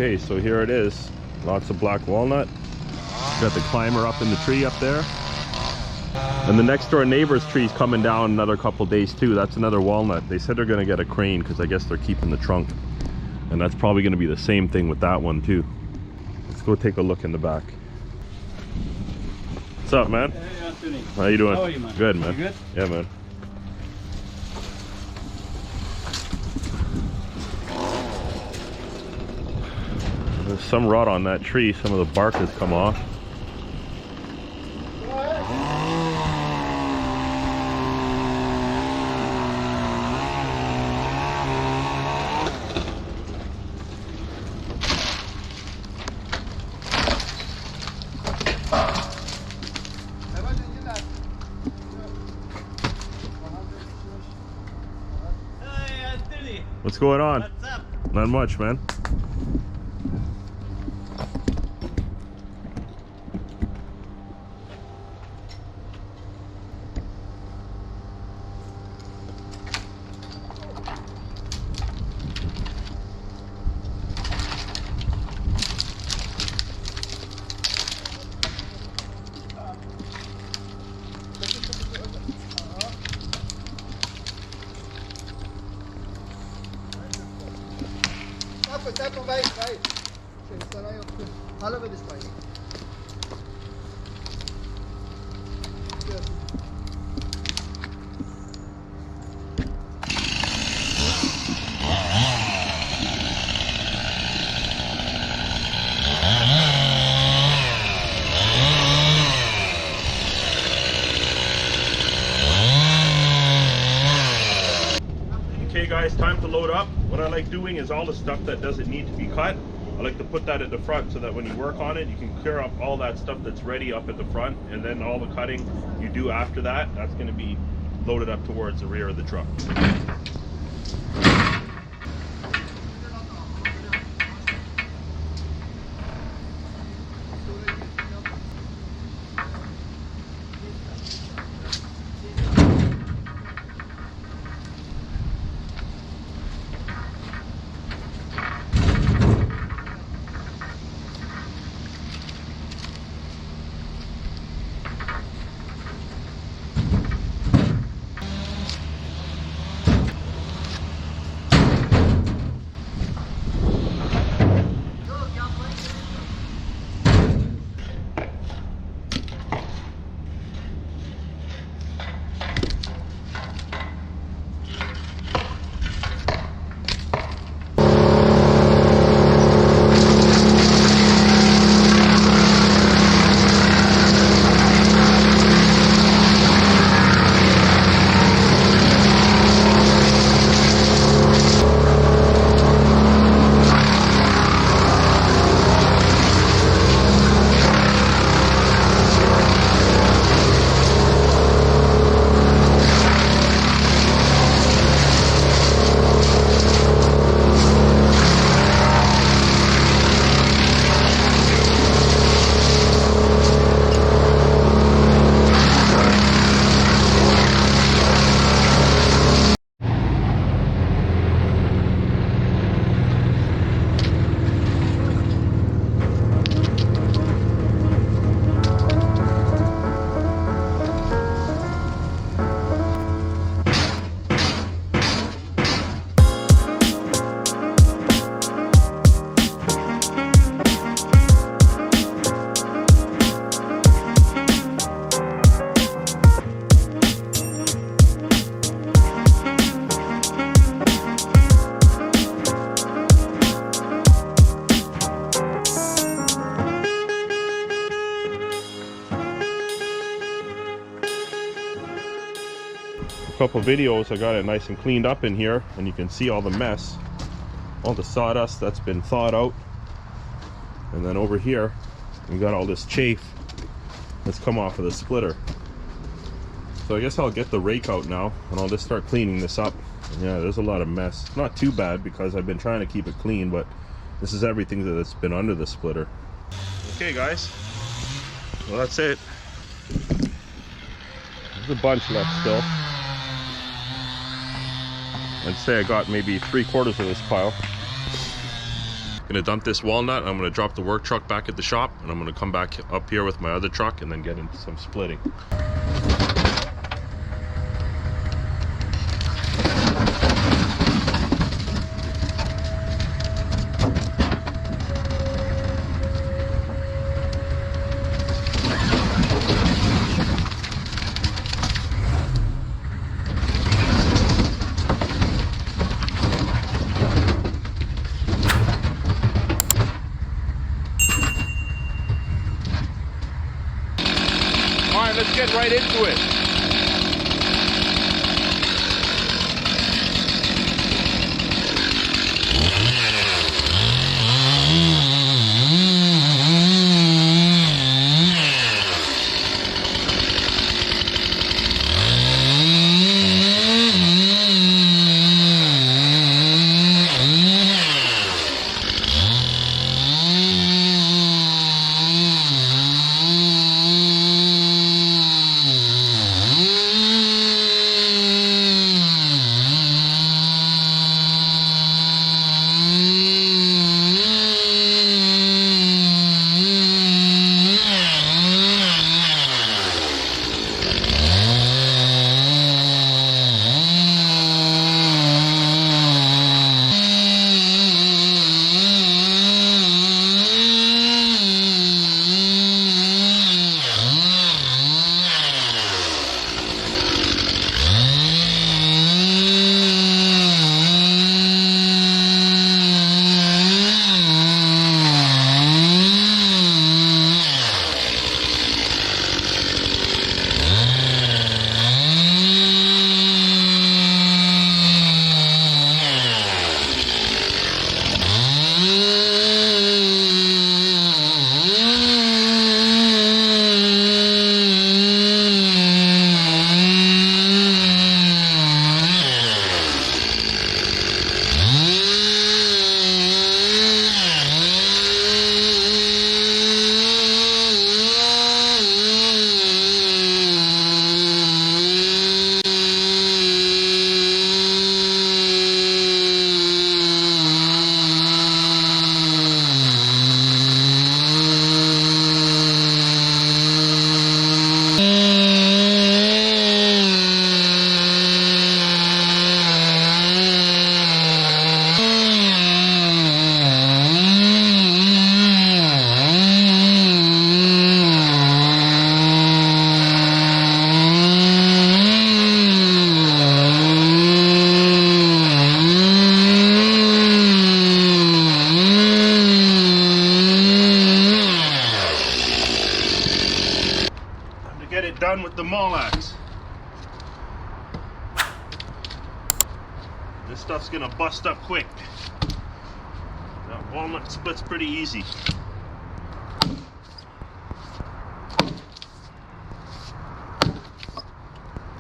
Okay, so here it is. Lots of black walnut. Got the climber up in the tree up there. And the next door neighbor's tree's coming down another couple days too. That's another walnut. They said they're gonna get a crane because I guess they're keeping the trunk. And that's probably gonna be the same thing with that one too. Let's go take a look in the back. What's up, man? Hey, Anthony. How you doing? How are you, man? Good, man. You good? Yeah, man. There's some rot on that tree. Some of the bark has come off. What's going on? What's up? Not much, man. Okay guys, time to load up. What I like doing is all the stuff that doesn't need to be cut, I like to put that at the front so that when you work on it, you can clear up all that stuff that's ready up at the front, and then all the cutting you do after that, that's going to be loaded up towards the rear of the truck. Couple videos, I got it nice and cleaned up in here, and you can see all the mess, all the sawdust that's been thawed out. And then over here we got all this chafe that's come off of the splitter. So I guess I'll get the rake out now and I'll just start cleaning this up. And yeah, there's a lot of mess. Not too bad because I've been trying to keep it clean, but this is everything that's been under the splitter. Okay guys, well that's it. There's a bunch left still. I'd say I got maybe 3/4 of this pile. Gonna dump this walnut. I'm gonna drop the work truck back at the shop, and I'm gonna come back up here with my other truck and then get into some splitting. Alright, let's get right into it. Get it done with the maul axe. This stuff's gonna bust up quick. That walnut splits pretty easy.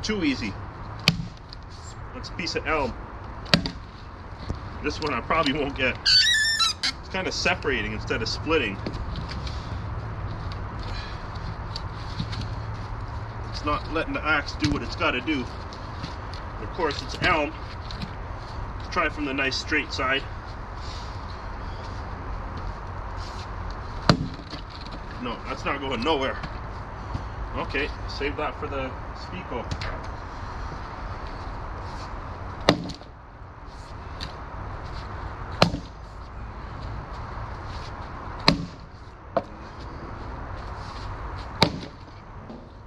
Too easy. That's a piece of elm. This one I probably won't get. It's kind of separating instead of splitting. It's not letting the axe do what it's got to do. And of course, it's elm. Let's try from the nice straight side. No, that's not going nowhere. Okay, save that for the Spico.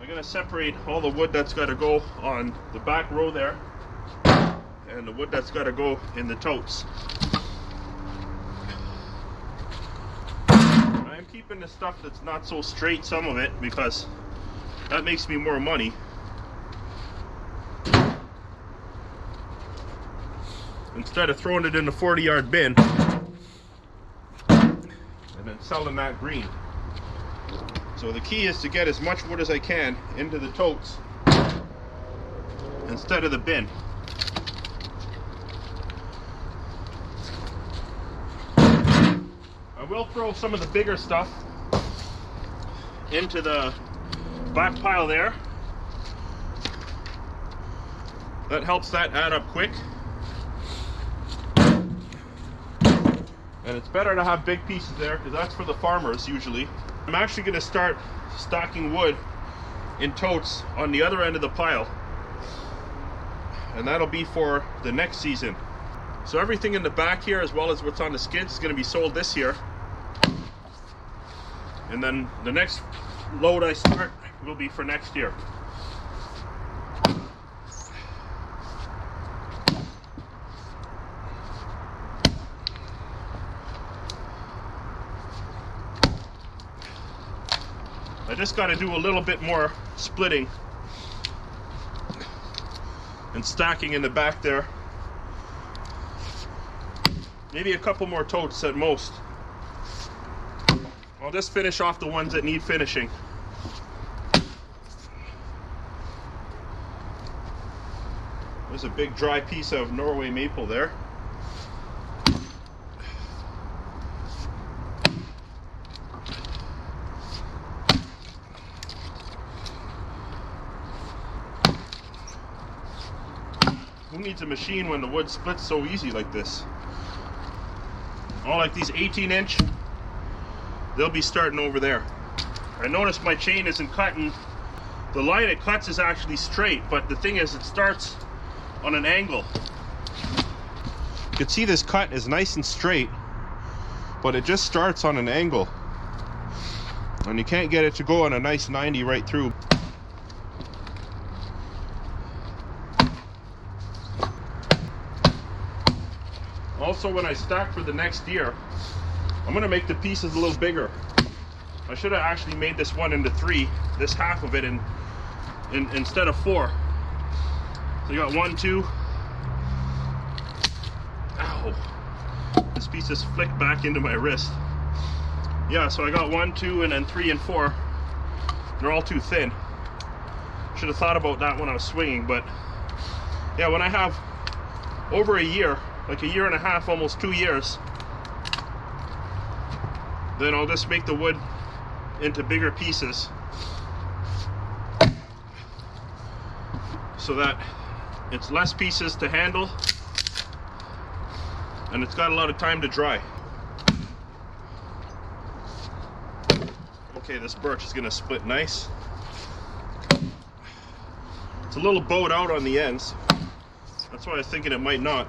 I'm going to separate all the wood that's got to go on the back row there and the wood that's got to go in the totes. I'm keeping the stuff that's not so straight, some of it, because that makes me more money. Instead of throwing it in the 40-yard bin and then selling that green. So the key is to get as much wood as I can into the totes instead of the bin. I will throw some of the bigger stuff into the back pile there. That helps that add up quick. And it's better to have big pieces there because that's for the farmers usually. I'm actually going to start stocking wood in totes on the other end of the pile, and that'll be for the next season. So everything in the back here, as well as what's on the skids, is going to be sold this year, and then the next load I start will be for next year. I just got to do a little bit more splitting and stacking in the back there. Maybe a couple more totes at most. I'll just finish off the ones that need finishing. There's a big dry piece of Norway maple there. Who needs a machine when the wood splits so easy like this? All like these 18-inch, they'll be starting over there. I noticed my chain isn't cutting. The line it cuts is actually straight, but the thing is, it starts on an angle. You can see this cut is nice and straight, but it just starts on an angle. And you can't get it to go on a nice 90 right through. Also, when I stack for the next year, I'm going to make the pieces a little bigger. I should have actually made this one into 3, this half of it instead of 4. So you got 1, 2. Ow. This piece just flicked back into my wrist. Yeah, so I got 1, 2, and then 3 and 4. They're all too thin. Should have thought about that when I was swinging, but yeah, when I have over a year, like a year and a half, almost 2 years, then I'll just make the wood into bigger pieces so that it's less pieces to handle and it's got a lot of time to dry. Okay, this birch is going to split nice. It's a little bowed out on the ends. That's why I was thinking it might not.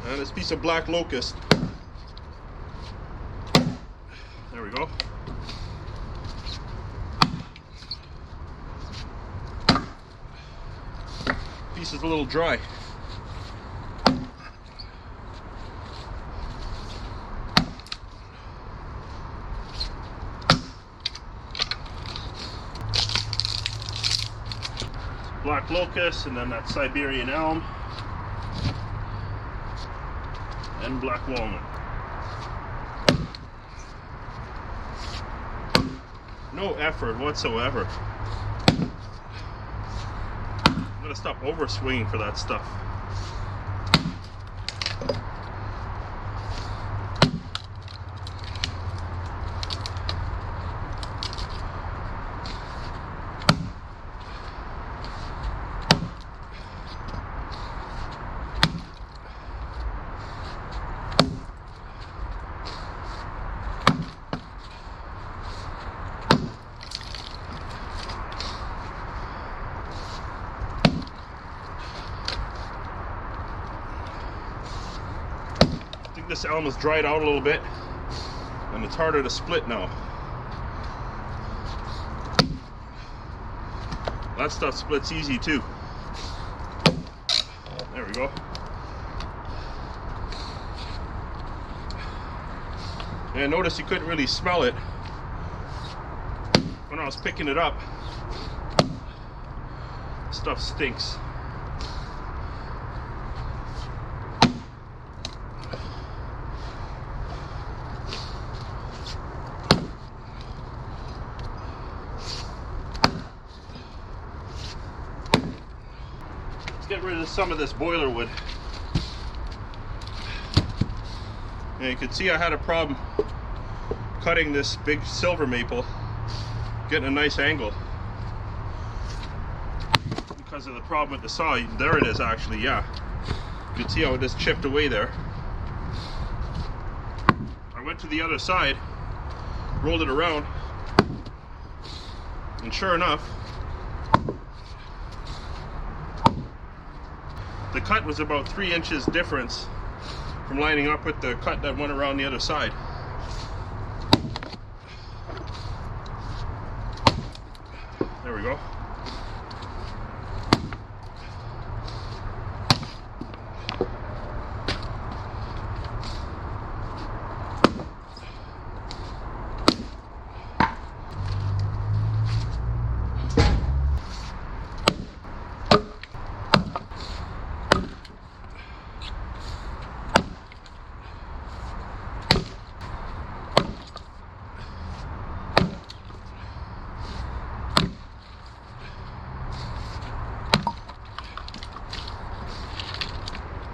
And this piece of black locust. There we go. Piece is a little dry. Black locust, and then that Siberian elm. And black walnut. No effort whatsoever. I'm gonna stop over swinging for that stuff. This elm has dried out a little bit and it's harder to split now. That stuff splits easy too. There we go. And notice you couldn't really smell it when I was picking it up. Stuff stinks. Get rid of some of this boiler wood. And you can see I had a problem cutting this big silver maple, getting a nice angle because of the problem with the saw. There it is actually, yeah. You can see how it just chipped away there. I went to the other side, rolled it around, and sure enough, the cut was about 3 inches difference from lining up with the cut that went around the other side. There we go.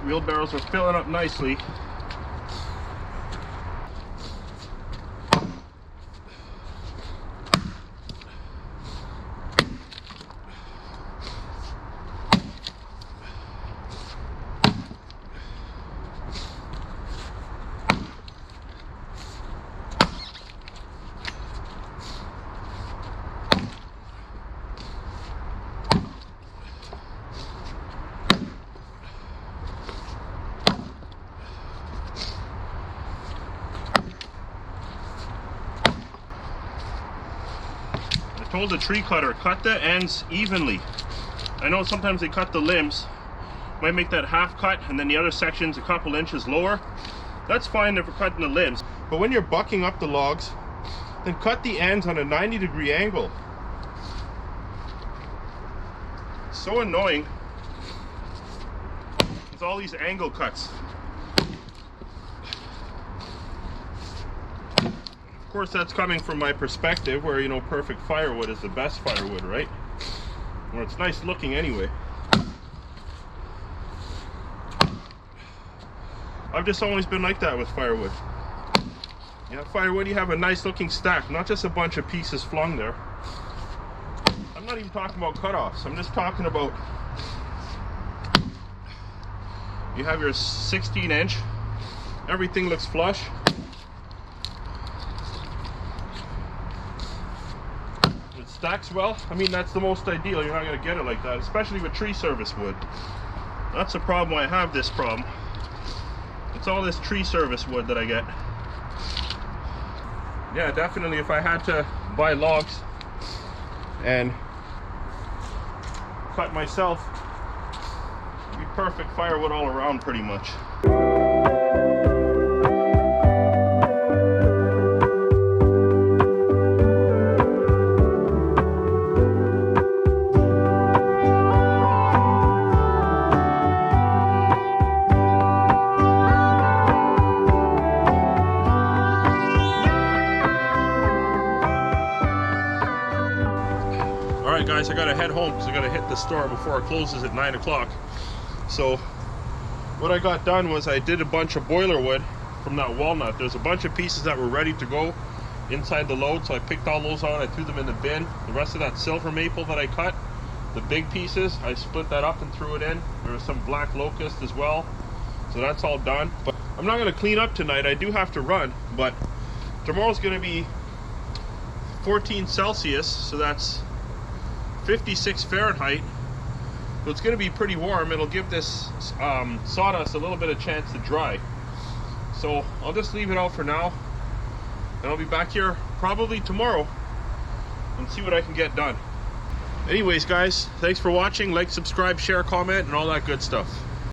Wheelbarrows are filling up nicely. I told the tree cutter, cut the ends evenly. I know sometimes they cut the limbs, might make that half cut and then the other section's a couple inches lower. That's fine if we're cutting the limbs. But when you're bucking up the logs, then cut the ends on a 90-degree angle. It's so annoying with all these angle cuts. Of course, that's coming from my perspective where, you know, perfect firewood is the best firewood, right? Well, it's nice looking anyway. I've just always been like that with firewood. You have firewood, you have a nice looking stack, not just a bunch of pieces flung there. I'm not even talking about cutoffs, I'm just talking about you have your 16-inch, everything looks flush. Stacks well, I mean, that's the most ideal. You're not going to get it like that, especially with tree service wood. That's the problem. I have this problem. It's all this tree service wood that I get. Yeah, definitely if I had to buy logs and cut myself, it'd be perfect firewood all around pretty much. Alright guys, I gotta head home because I gotta hit the store before it closes at 9 o'clock. So what I got done was I did a bunch of boiler wood from that walnut. There's a bunch of pieces that were ready to go inside the load, so I picked all those out, I threw them in the bin. The rest of that silver maple that I cut, the big pieces, I split that up and threw it in. There was some black locust as well, so that's all done. But I'm not gonna clean up tonight. I do have to run, but tomorrow's gonna be 14 Celsius, so that's 56 Fahrenheit, so it's going to be pretty warm. It'll give this sawdust a little bit of chance to dry. So I'll just leave it out for now, and I'll be back here probably tomorrow and see what I can get done. Anyways guys, thanks for watching. Like, subscribe, share, comment, and all that good stuff.